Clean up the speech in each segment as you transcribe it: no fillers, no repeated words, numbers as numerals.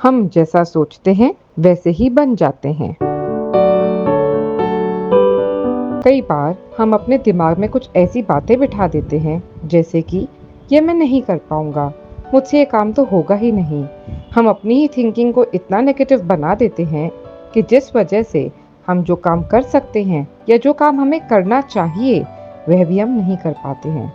हम जैसा सोचते हैं वैसे ही बन जाते हैं। कई बार हम अपने दिमाग में कुछ ऐसी बातें बिठा देते हैं जैसे कि ये मैं नहीं कर पाऊंगा, मुझसे ये काम तो होगा ही नहीं। हम अपनी ही थिंकिंग को इतना नेगेटिव बना देते हैं कि जिस वजह से हम जो काम कर सकते हैं या जो काम हमें करना चाहिए वह भी हम नहीं कर पाते हैं।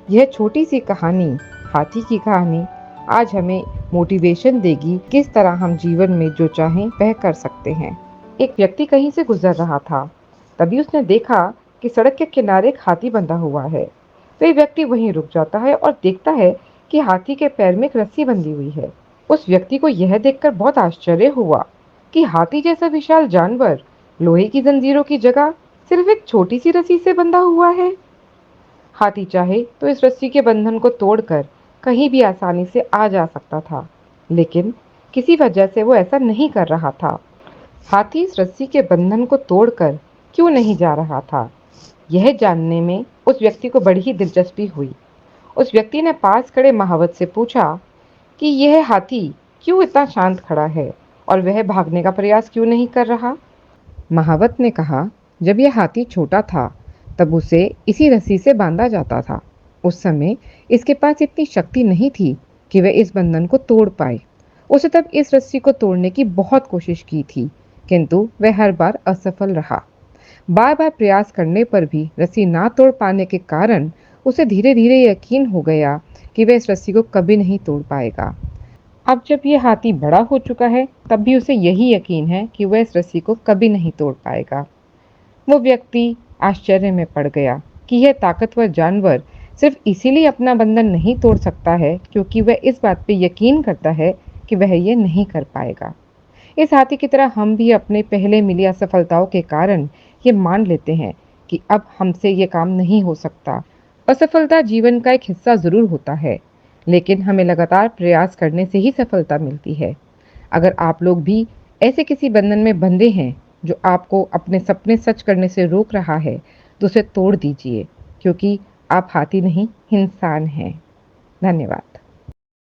यह छोटी सी कहानी, हाथी की कहानी, आज हमें मोटिवेशन देगी किस तरह हम जीवन में जो चाहें वह कर सकते हैं। एक व्यक्ति कहीं से गुजर रहा था, तभी उसने देखा कि सड़क के किनारे एक हाथी बंधा हुआ है। वह व्यक्ति वहीं रुक जाता है और देखता है कि हाथी के पैर में एक रस्सी बंधी हुई है। उस व्यक्ति को यह देखकर बहुत आश्चर्य हुआ कि हाथी जैसा विशाल जानवर लोहे की जंजीरों की जगह सिर्फ एक छोटी सी रस्सी से बंधा हुआ है। हाथी चाहे तो इस रस्सी के बंधन को तोड़कर कहीं भी आसानी से आ जा सकता था, लेकिन किसी वजह से वो ऐसा नहीं कर रहा था। हाथी इस रस्सी के बंधन को तोड़कर क्यों नहीं जा रहा था, यह जानने में उस व्यक्ति को बड़ी ही दिलचस्पी हुई। उस व्यक्ति ने पास खड़े महावत से पूछा कि यह हाथी क्यों इतना शांत खड़ा है और वह भागने का प्रयास क्यों नहीं कर रहा। महावत ने कहा, जब यह हाथी छोटा था तब उसे इसी रस्सी से बांधा जाता था। उस समय इसके पास इतनी शक्ति नहीं थी कि वह इस बंधन को तोड़ पाए। उसे तब इस रस्सी को तोड़ने की बहुत कोशिश की थी, किंतु वह हर बार असफल रहा। बार बार प्रयास करने पर भी रस्सी ना तोड़ पाने के कारण उसे धीरे धीरे यकीन हो गया कि वह इस रस्सी को कभी नहीं तोड़ पाएगा। अब जब ये हाथी बड़ा हो चुका है तब भी उसे यही यकीन है कि वह इस रस्सी को कभी नहीं तोड़ पाएगा। वो व्यक्ति आश्चर्य में पड़ गया कि यह ताकतवर जानवर सिर्फ इसीलिए अपना बंधन नहीं तोड़ सकता है क्योंकि वह इस बात पे यकीन करता है कि वह ये नहीं कर पाएगा। इस हाथी की तरह हम भी अपने पहले मिली असफलताओं के कारण ये मान लेते हैं कि अब हमसे ये काम नहीं हो सकता। असफलता जीवन का एक हिस्सा जरूर होता है, लेकिन हमें लगातार प्रयास करने से ही सफलता मिलती है। अगर आप लोग भी ऐसे किसी बंधन में बंधे हैं जो आपको अपने सपने सच करने से रोक रहा है, तो उसे तोड़ दीजिए, क्योंकि आप हाथी नहीं इंसान हैं। धन्यवाद।